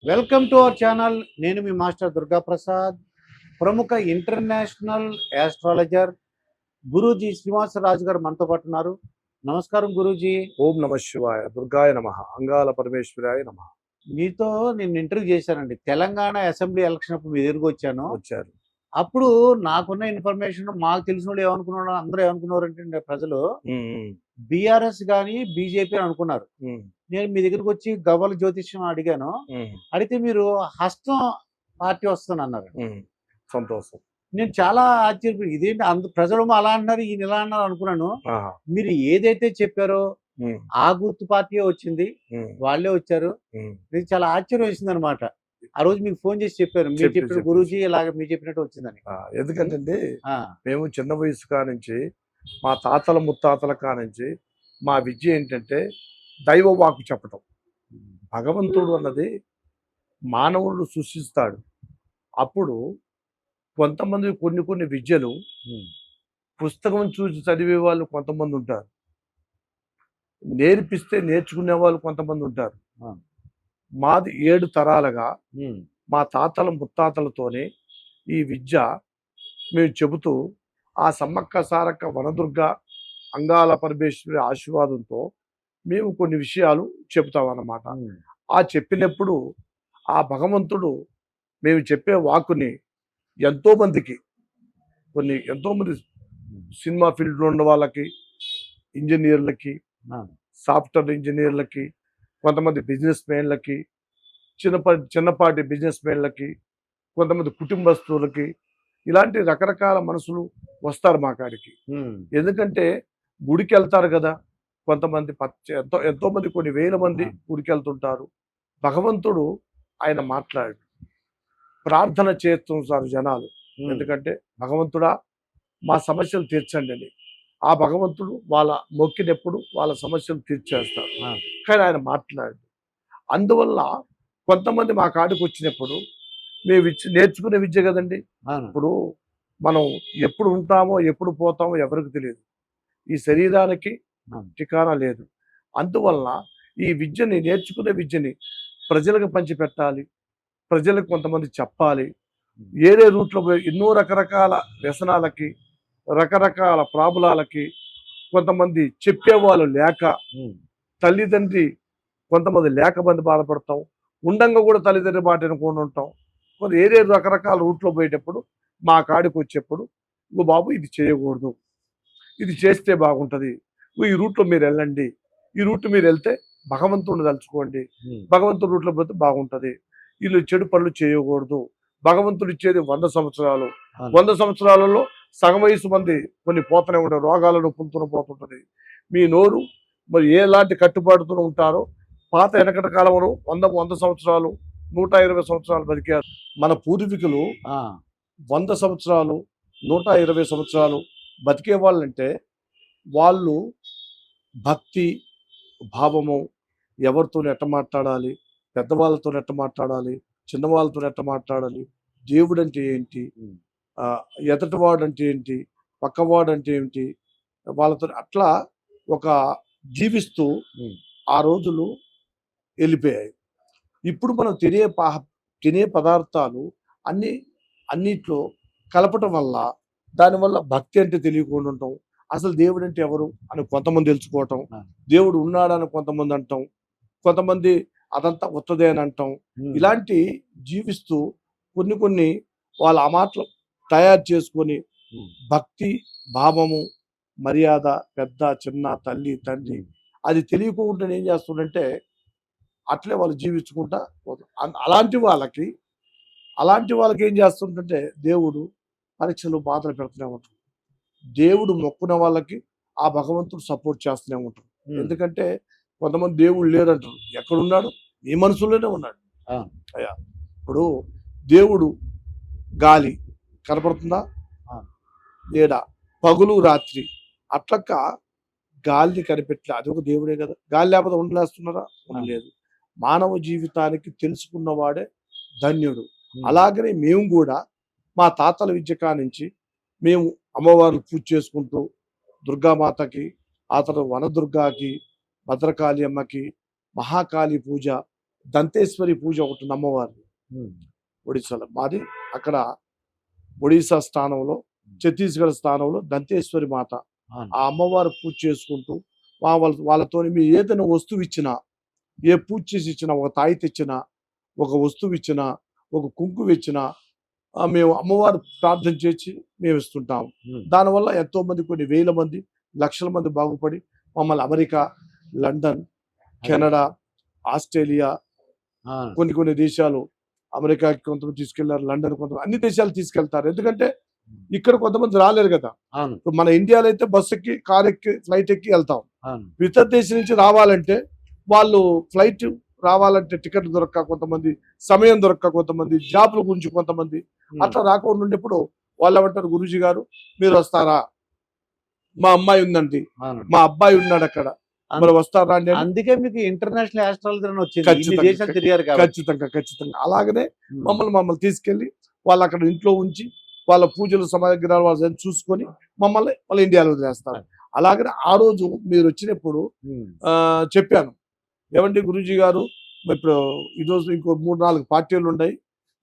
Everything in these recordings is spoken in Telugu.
Welcome to our channel. నేను మీ మాస్టర్ దుర్గా ప్రసాద్. ప్రముఖ ఇంటర్నేషనల్ యాస్ట్రాలజర్ గురూజీ శ్రీనివాసరాజు గారు మనతో పాటు ఉన్నారు. నమస్కారం గురూజీ. ఓం నమ శివాయ, దుర్గాయ నమ, అంగాల పరమేశ్వరాయ నమ. మీతో నేను ఇంటర్వ్యూ చేశానండి. తెలంగాణ అసెంబ్లీ ఎలక్షన్ అప్పుడు మీ దగ్గరికి వచ్చాను. వచ్చారు. అప్పుడు నాకున్న ఇన్ఫర్మేషన్ మాకు తెలిసిన వాళ్ళు ఏమనుకున్నారు, అందరూ ఏమనుకున్నారంటే ప్రజలు బీఆర్ఎస్ కానీ బీజేపీ అని అనుకున్నారు. నేను మీ దగ్గరికి వచ్చి గవ్వల జ్యోతిష్యం అడిగాను. అడిగితే మీరు హస్తం పార్టీ వస్తాను అన్నారు. సంతోషం. నేను చాలా ఆశ్చర్యపోయి ఇదేంటి ప్రజలు అలా అంటున్నారు, ఈయన ఇలా అన్నారు అనుకున్నాను. మీరు ఏదైతే చెప్పారో ఆ గుర్తు పార్టీ వచ్చింది, వాళ్ళే వచ్చారు. ఇది చాలా ఆశ్చర్యం వేసింది అనమాట. ఆ రోజు మీకు ఫోన్ చేసి చెప్పారు, మీరు చెప్పిన గురూజీ ఇలాగ మీరు చెప్పినట్టు వచ్చిందని. ఎందుకంటే మేము చిన్న వయసు కానించి మా తాతల ముత్తాతల కానించి మా విద్య ఏంటంటే దైవ వాక్కు చెప్పటం. భగవంతుడు అన్నది మానవుడు సృష్టిస్తాడు. అప్పుడు కొంతమంది కొన్ని విద్యలు పుస్తకం చూసి చదివే వాళ్ళు కొంతమంది ఉంటారు, నేర్పిస్తే నేర్చుకునే వాళ్ళు కొంతమంది ఉంటారు. మాది 7 తరాలుగా మా తాతల ముత్తాతలతోనే ఈ విద్య మేము చెబుతూ ఆ సమ్మక్క సారక్క వనదుర్గ అంగాల పరమేశ్వరి ఆశీర్వాదంతో మేము కొన్ని విషయాలు చెబుతామన్నమాట. ఆ చెప్పినప్పుడు ఆ భగవంతుడు మేము చెప్పే వాక్కుని ఎంతోమందికి ఎంతోమంది సినిమా ఫీల్డ్లో ఉన్న వాళ్ళకి, ఇంజనీర్లకి, సాఫ్ట్వేర్ ఇంజనీర్లకి, కొంతమంది బిజినెస్ మ్యాన్లకి, చిన్నపాటి బిజినెస్ మ్యాన్లకి, కొంతమంది కుటుంబస్తులకి, ఇలాంటి రకరకాల మనుషులు వస్తారు మా కాడికి. ఎందుకంటే గుడికి వెళ్తారు కదా, కొంతమంది ఎంతోమంది కొన్ని వేల మంది గుడికి వెళ్తుంటారు. భగవంతుడు ఆయన మాట్లాడు ప్రార్థన చేస్తుంటారు జనాలు. ఎందుకంటే భగవంతుడా మా సమస్యలు తీర్చండి అని. ఆ భగవంతుడు వాళ్ళ మొక్కినప్పుడు వాళ్ళ సమస్యలు తీర్చేస్తారు. కానీ ఆయన మాట్లాడు. అందువల్ల కొంతమంది మా కాడికి వచ్చినప్పుడు మేము నేర్చుకునే విద్య కదండి. ఇప్పుడు మనం ఎప్పుడు ఉంటామో ఎప్పుడు పోతామో ఎవరికి తెలియదు. ఈ శరీరానికి ఠికానా లేదు. అందువల్ల ఈ విద్యని, నేర్చుకునే విద్యని ప్రజలకు పంచిపెట్టాలి, ప్రజలకు కొంతమంది చెప్పాలి. ఏరే రూట్లో పోయి ఎన్నో రకరకాల వ్యసనాలకి, రకరకాల ప్రాబ్లాలకి కొంతమంది చెప్పేవాళ్ళు లేక, తల్లిదండ్రి కొంతమంది లేకమంది బాధపడతాం, ఉండంగా కూడా తల్లిదండ్రి మాట అనుకుని ఉంటాం. కొంత ఏరే రకరకాల రూట్లో పోయేటప్పుడు మా కాడికి వచ్చేప్పుడు, ఇంకో బాబు ఇది చేయకూడదు, ఇది చేస్తే బాగుంటుంది, ఈ రూట్లో మీరు వెళ్ళండి, ఈ రూట్ మీరు వెళ్తే భగవంతుడిని తలుచుకోండి, భగవంతుడి రూట్లో పోతే బాగుంటుంది, వీళ్ళు చెడు పనులు చేయకూడదు. భగవంతుడు ఇచ్చేది 100 సంవత్సరాలు. 100 సంవత్సరాలలో సగం వయసు మంది కొన్ని పోతూనే ఉంటారు, రోగాలను పులుతూనే పోతుంటుంది. మీ నోరు మరి ఎలాంటి కట్టుబాటుతో ఉంటారో, పాత వెనకటి కాలంలో 100 సంవత్సరాలు 120 సంవత్సరాలు బతికారు మన పూర్వీకులు. 100 సంవత్సరాలు 120 సంవత్సరాలు బతికే వాళ్ళంటే వాళ్ళు భక్తి భావము, ఎవరితో ఎట్ట మాట్లాడాలి, పెద్దవాళ్ళతో ఎట్ట మాట్లాడాలి, చిన్నవాళ్ళతో ఎట్ట మాట్లాడాలి, దేవుడు అంటే ఏంటి, ఎదటివాడు అంటే ఏంటి, పక్కవాడు అంటే ఏంటి, వాళ్ళతో అట్లా ఒక జీవిస్తూ ఆ రోజులు వెళ్ళిపోయాయి. ఇప్పుడు మనం తినే పదార్థాలు అన్నిట్లో కలపటం వల్ల, దానివల్ల భక్తి అంటే తెలియకుండా ఉంటాం, అసలు దేవుడు అంటే ఎవరు అని కొంతమంది తెలుసుకోవటం, దేవుడు ఉన్నాడని కొంతమంది అంటాం, కొంతమంది అదంతా ఉత్తదే అని అంటాం. ఇలాంటి జీవిస్తూ కొన్ని వాళ్ళ ఆ మాటలు తయారు చేసుకొని భక్తి భావము, మర్యాద, పెద్ద చిన్న, తల్లి తండ్రి అది తెలియకుండా ఏం చేస్తుందంటే అట్లే వాళ్ళు జీవించుకుంటా అలాంటి వాళ్ళకి ఏం చేస్తుంటే దేవుడు పరీక్షలు బాధలు పెడుతూనే ఉంటారు. దేవుడు మొక్కున వాళ్ళకి ఆ భగవంతుడు సపోర్ట్ చేస్తూనే ఉంటారు. ఎందుకంటే కొంతమంది దేవుడు లేదంటారు, ఎక్కడున్నాడు, మీ మనసులోనే ఉన్నాడు. అయ్యా ఇప్పుడు దేవుడు గాలి కనపడుతుందా, లేడా, పగులు రాత్రి అట్లక్క గాలిని కనిపెట్టలే, అది ఒక దేవుడే కదా. గాలి లేకపోతే ఉండలేస్తున్నారా, ఉండలేదు. మానవ జీవితానికి తెలుసుకున్నవాడే ధన్యుడు. అలాగనే మేము కూడా మా తాతల విద్య కానించి మేము అమ్మవారిని పూజ చేసుకుంటూ దుర్గామాతకి, ఆ తర్వాత వనదుర్గాకి, భద్రకాళి అమ్మకి, మహాకాళి పూజ, దంతేశ్వరి పూజ ఒకటి అమ్మవారి ఉమ్, ఒడిశాలో మాది అక్కడ ఒడిశా స్థానంలో ఛత్తీస్గఢ్ స్థానంలో దంతేశ్వరి మాత అవును. ఆ అమ్మవారు పూజ చేసుకుంటూ వాళ్ళతో మీ ఏదైనా వస్తువు ఇచ్చినా ఏ పూజ చేసి ఇచ్చినా ఒక తాయి తెచ్చినా ఒక వస్తువు ఇచ్చినా ఒక కుంకుమ ఇచ్చినా మేము అమ్మవారు ప్రార్థన చేసి మేము ఇస్తుంటాం. ఉమ్, దానివల్ల ఎంతో మంది కొన్ని వేల మంది లక్షల మంది బాగుపడి మమ్మల్ని అమెరికా, లండన్, కెనడా, ఆస్ట్రేలియా అవును. కొన్ని దేశాలు, అమెరికాకి కొంతమంది తీసుకెళ్లారు, లండన్ కొంతమంది, అన్ని దేశాలు తీసుకెళ్తారు. ఎందుకంటే ఇక్కడ కొంతమంది రాలేరు కదా. అవును. ఇప్పుడు మన ఇండియాలో అయితే బస్సు ఎక్కి, కార్ ఎక్కి, ఫ్లైట్ ఎక్కి వెళ్తాం. అవును. ఇతర దేశం నుంచి రావాలంటే వాళ్ళు ఫ్లైట్ రావాలంటే టికెట్ దొరక్క కొంతమంది, సమయం దొరక్క కొంతమంది, జాబ్ల గురించి కొంతమంది ఉమ్, అట్లా రాకుండా ఉండేప్పుడు వాళ్ళు ఏమంటారు, గురూజీ గారు మీరు వస్తారా, మా అమ్మాయి ఉందండి, అవును. మా అబ్బాయి ఉన్నాడు అక్కడ, మరి వస్తారా అండి అని. అందుకే మీకు ఇంటర్నేషనల్ ఆస్ట్రాలజీ అని వచ్చింది. ఇన్ని ఖచ్చితంగా, దేశాలు తిరిగారు కాబట్టి. ఖచ్చితంగా అలాగనే ఉమ్, మమ్మల్ని తీసుకెళ్లి వాళ్ళు అక్కడ ఇంట్లో ఉంచి వాళ్ళ పూజలు సమగ్రాలు వాళ్ళు చూసుకొని మళ్ళీ ఇండియాలో వదిలేస్తారు. అలాగనే ఆ రోజు మీరు వచ్చినప్పుడు ఉమ్, చెప్పాను, ఏమండి గురూజీ గారు ఇప్పుడు ఈరోజు ఇంకో 3-4 పార్టీలు ఉన్నాయి,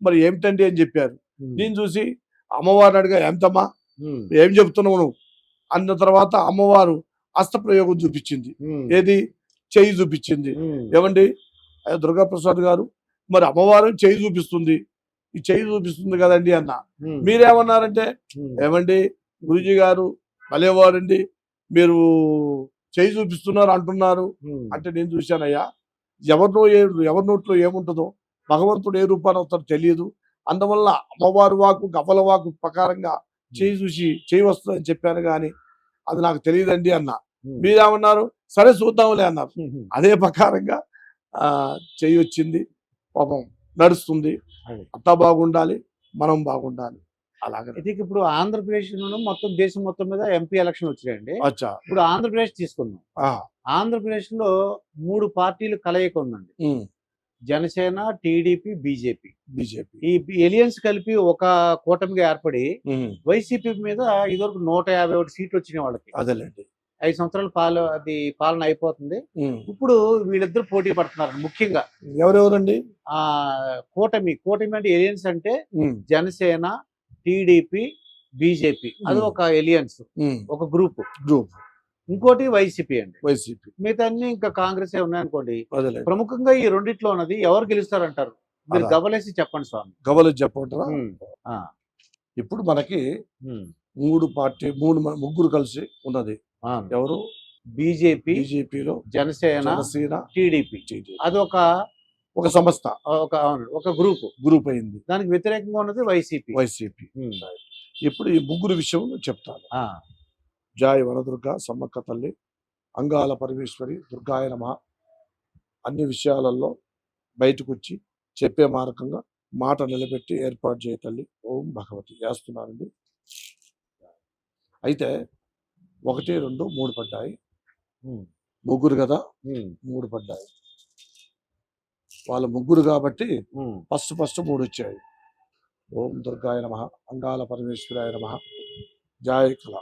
మరి ఏమిటండి అని చెప్పారు. ఉమ్, నేను చూసి అమ్మవారిని అడిగా, ఎంతమ్మా, ఉమ్, ఏం చెప్తున్నావు నువ్వు అన్న తర్వాత అమ్మవారు హస్తప్రయోగం చూపించింది. ఉమ్, ఏది, చెయ్యి చూపించింది. ఉమ్, ఏమండి దుర్గాప్రసాద్ గారు, మరి అమ్మవారు చెయ్యి చూపిస్తుంది, ఈ చెయ్యి చూపిస్తుంది కదండి అన్న. ఉమ్, మీరేమన్నారంటే, ఉమ్, ఏమండి గురూజీ గారు భలేవారండి, మీరు చెయ్యి చూపిస్తున్నారు అంటున్నారు ఉమ్, అంటే, నేను చూశానయ్యా, ఎవరి నోట్లో ఏముంటుందో భగవంతుడు ఏ రూపాన్ని అవుతాడో తెలియదు, అందువల్ల అమ్మవారి వాకు గవ్వల వాకు ప్రకారంగా చెయ్యి చూసి చెయ్యి వస్తుందని చెప్పాను, కానీ అది నాకు తెలియదండి అన్న. ఉమ్, మీరేమన్నారు, సరే చూద్దాంలే అన్నారు. ఉమ్, అదే ప్రకారంగా చెయ్యి వచ్చింది, పాపం నడుస్తుంది. అది. అంతా బాగుండాలి, మనం బాగుండాలి. అలాగే అయితే ఇప్పుడు ఆంధ్రప్రదేశ్ మొత్తం దేశం మొత్తం మీద ఎంపీ ఎలక్షన్ వచ్చినాయండి. అచ్చా. ఇప్పుడు ఆంధ్రప్రదేశ్ తీసుకుందాం. ఆ, ఆంధ్రప్రదేశ్ లో 3 పార్టీలు కలయిక ఉందండి. Janasena, TDP, BJP. బీజేపీ. ఈ ఎలియన్స్ కలిపి ఒక కూటమిగా ఏర్పడి వైసీపీ మీద ఇదివరకు 151 సీట్లు వచ్చినాయి వాళ్ళకి. అదేలేండి. 5 సంవత్సరాల పాలన అయిపోతుంది. ఇప్పుడు వీళ్ళిద్దరు పోటీ పడుతున్నారు. ముఖ్యంగా ఎవరెవరండి? ఆ కూటమి అంటే ఎలియన్స్ అంటే జనసేన, టీడీపీ, బీజేపీ. అది ఒక ఎలియన్స్, ఒక గ్రూప్. ఇంకోటి వైసీపీ అండి. మిగతా అన్ని ఇంకా కాంగ్రెస్ ఉన్నాయనుకోండి. ప్రముఖంగా ఈ రెండిట్లో ఉన్నది ఎవరు గెలుస్తారంటారు? మీరు గవలేసి చెప్పండి స్వామి. గవలేసి చెప్పంటారా? ఇప్పుడు మనకి 3 కలిసి ఉన్నది. ఎవరు? బీజేపీలో జనసేన, టీడీపీ. అది ఒక సంస్థ, ఒక గ్రూప్ అయింది. దానికి వ్యతిరేకంగా ఉన్నది వైసీపీ. ఇప్పుడు ఈ 3 విషయం చెప్తాను. జాయ్ వనదుర్గ సమ్మక్క తల్లి, అంగాల పరమేశ్వరి, దుర్గాయ నమః అన్ని విషయాలలో బయటకు వచ్చి చెప్పే మార్గంగా మాట నిలబెట్టి ఏర్పాటు చేయ తల్లి. ఓం భగవతి వేస్తున్నానండి. అయితే 1, 2, 3 పడ్డాయి. 3 కదా, 3 పడ్డాయి. వాళ్ళ 3 కాబట్టి ఫస్ట్ 3 వచ్చాయి. ఓం దుర్గాయ నమః, అంగాల పరమేశ్వరాయ నమః, జాయ్ కళ.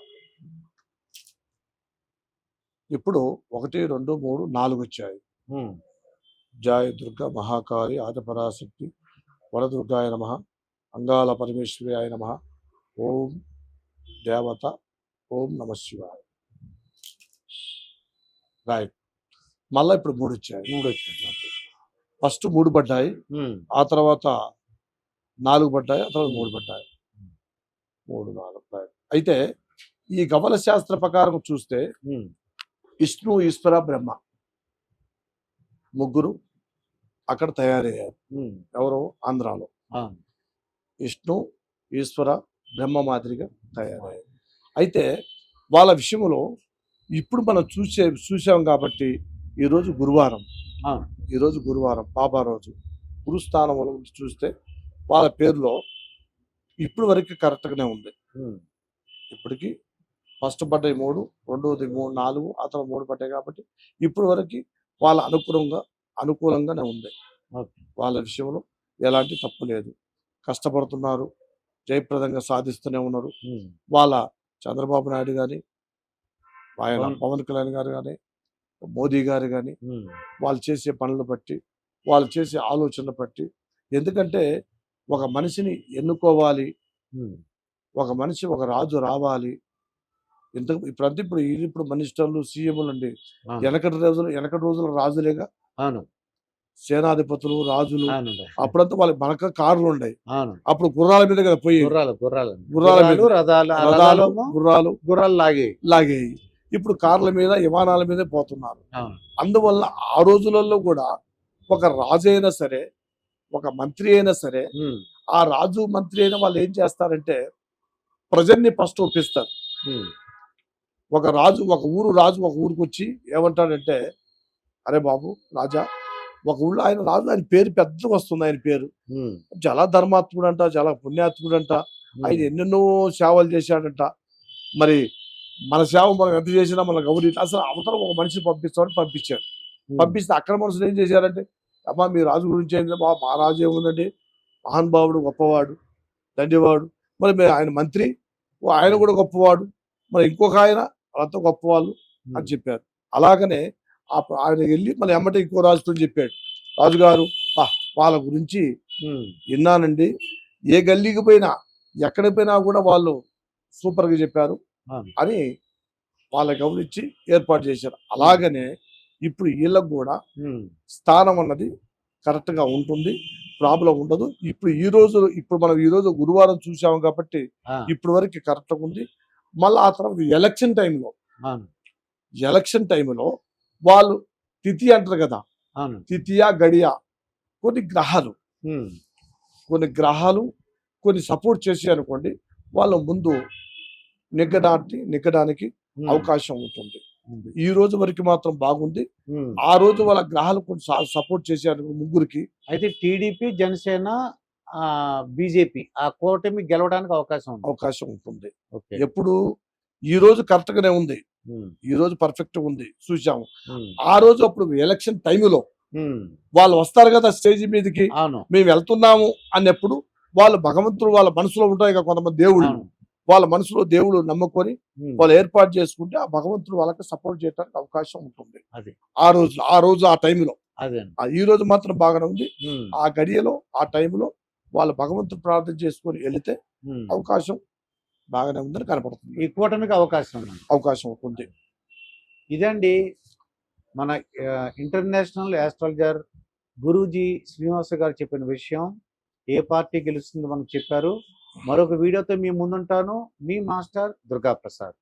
ఇప్పుడు 1, 2, 3, 4 వచ్చాయి. జాయ్ దుర్గా మహాకాళి ఆదిపరాశక్తి వరదుర్గాయ నమః, అంగాల పరమేశ్వరాయ నమః, ఓం దేవత, ఓం నమ శివాయ. రైట్. మళ్ళా ఇప్పుడు 3 వచ్చాయి. ఫస్ట్ 3 పడ్డాయి, ఆ తర్వాత 4 పడ్డాయి, ఆ తర్వాత 3 పడ్డాయి. 3, 4. అయితే ఈ గవల శాస్త్ర ప్రకారం చూస్తే విష్ణు, ఈశ్వర, బ్రహ్మ 3 అక్కడ తయారయ్యారు. ఎవరు? ఆంధ్రాలో విష్ణు, ఈశ్వర, బ్రహ్మ మాదిరిగా తయారయ్యారు. అయితే వాళ్ళ విషయంలో ఇప్పుడు మనం చూసాం కాబట్టి ఈరోజు గురువారం బాబా రోజు గురుస్థానంలో చూస్తే వాళ్ళ పేరులో ఇప్పుడు వరకు కరెక్ట్గానే ఉంది. ఇప్పటికి ఫస్ట్ పడ్డాయి 3, రెండోది 3, 4, ఆ తర్వాత 3 పడ్డాయి కాబట్టి ఇప్పుడు వరకు వాళ్ళ అనుకూలంగానే ఉంది. వాళ్ళ విషయంలో ఎలాంటి తప్పు లేదు. కష్టపడుతున్నారు, జయప్రదంగా సాధిస్తూనే ఉన్నారు. వాళ్ళ చంద్రబాబు నాయుడు కానీ, ఆయన పవన్ కళ్యాణ్ గారు కానీ, మోదీ గారు కానీ వాళ్ళు చేసే పనులు బట్టి వాళ్ళు చేసే ఆలోచన బట్టి. ఎందుకంటే ఒక మనిషిని ఎన్నుకోవాలి, ఉమ్, ఒక మనిషి ఒక రాజు రావాలి. ఇప్పుడు మినిస్టర్లు సీఎంలు అండి. అవును వెనకటి రోజుల రాజులేగా, అవును సేనాధిపతులు రాజులు. అవునండి అప్పుడంతా వాళ్ళకి మనక కార్లు ఉండయి. అవును. అప్పుడు గుర్రాల మీద కదా పోయి, గుర్రాలు గుర్రాలు గుర్రాల మీద రథాలు ఆ రథాలు రథాలేమో గుర్రాలు గుర్రాలు లాగే. లాగేయి. ఇప్పుడు కార్ల మీద విమానాల మీదే పోతున్నారు. అవును అందువల్ల ఆ రోజులలో కూడా ఒక రాజు అయినా సరే, ఒక మంత్రి అయినా సరే, ఉమ్, ఆ రాజు మంత్రి అయినా వాళ్ళు ఏం చేస్తారంటే ప్రజల్ని ఫస్ట్ ఒప్పిస్తారు. ఉమ్, రాజు ఒక ఊరికి వచ్చి ఏమంటాడంటే, అరే బాబు రాజా, ఒక ఊళ్ళో ఆయన పేరు పెద్దగా వస్తుంది. ఆయన పేరు ఉమ్, చాలా ధర్మాత్ముడు అంట, చాలా పుణ్యాత్ముడు అంట. ఆయన ఉమ్, ఎన్నెన్నో సేవలు చేశాడంట. మరి మన సేవ మనం ఎంత చేసినా మన గౌరీ అసలు అవతల ఒక మనిషిని పంపిస్తామని పంపించాడు. ఉమ్, పంపిస్తే అక్కడ మనుషులు ఏం చేశారంటే, అమ్మా మీ రాజు గురించి ఏంటంటే, మా రాజు ఏముందండి, మహానుభావుడు, గొప్పవాడు, దండివాడు. ఆయన మంత్రి, ఆయన కూడా గొప్పవాడు, మరి ఇంకొక ఆయన వాళ్ళంతా గొప్పవాళ్ళు అని చెప్పారు. అలాగనే ఆయన వెళ్ళి మళ్ళీ ఎమ్మటే ఇంకో రాజుతో చెప్పాడు, రాజుగారు వాళ్ళ గురించి ఉమ్, విన్నానండి, ఏ గల్లీకి పోయినా ఎక్కడికి పోయినా కూడా వాళ్ళు సూపర్గా చెప్పారు అవును. అని వాళ్ళ గౌరవించి ఏర్పాటు చేశారు. అలాగనే ఇప్పుడు వీళ్ళకు కూడా ఉమ్, స్థానం అన్నది కరెక్ట్గా ఉంటుంది, ప్రాబ్లం ఉండదు. ఇప్పుడు మనం ఈ రోజు గురువారం చూసాము కాబట్టి ఆ, ఇప్పటి వరకు కరెక్ట్గా ఉంది. మళ్ళీ ఆ తర్వాత ఎలక్షన్ టైంలో వాళ్ళు తిథి అంటారు కదా, అవును తిథియా గడియ ఉమ్, కొన్ని గ్రహాలు కొన్ని సపోర్ట్ చేసి అనుకోండి, వాళ్ళ ముందు నెగ్గడానికి ఉమ్, అవకాశం ఉంటుంది. ఉంది. ఈ రోజు వరకు మాత్రం బాగుంది. ఉమ్. ఆ రోజు వాళ్ళ గ్రహాలు కొంచెం సపోర్ట్ చేశారు ముగ్గురికి. అయితే టీడీపీ జనసేన బీజేపీ ఆ కూటమి గెలవడానికి అవకాశం ఉంటుంది. ఓకే. ఎప్పుడు ఈ రోజు కరెక్ట్ గానే ఉంది, ఉమ్, ఈ రోజు పర్ఫెక్ట్ ఉంది చూసాము. ఉమ్, ఆ రోజు అప్పుడు ఎలక్షన్ టైంలో ఉమ్, వాళ్ళు వస్తారు కదా స్టేజ్ మీదకి, అవును మేము వెళ్తున్నాము అన్నప్పుడు వాళ్ళు భగవంతుడు వాళ్ళ మనసులో ఉంటాయి కదా కొంతమంది దేవుళ్ళు, అవును వాళ్ళ మనసులో దేవుడు నమ్ముకొని ఉమ్, వాళ్ళు ఏర్పాటు చేసుకుంటే ఆ భగవంతుడు వాళ్ళకి సపోర్ట్ చేయడానికి అవకాశం ఉంటుంది. అది ఆ టైంలో. అదే ఈ రోజు మాత్రం బాగానే ఉంది. ఉమ్, ఆ గడియలో ఆ టైంలో వాళ్ళు భగవంతుడు ప్రార్థన చేసుకొని వెళితే ఉమ్. అవకాశం బాగానే ఉందని కనపడుతుంది, ఈ కూటమికి అవకాశం ఉంటుంది. ఇదండి మన ఇంటర్నేషనల్ ఆస్ట్రాలజర్ గురూజీ శ్రీనివాస గారు చెప్పిన విషయం. ఏ పార్టీ గెలుస్తుందో మనకు చెప్పారు. మరొక వీడియోతో మీ ముందుంటాను. మీ మాస్టర్ దుర్గా ప్రసాద్.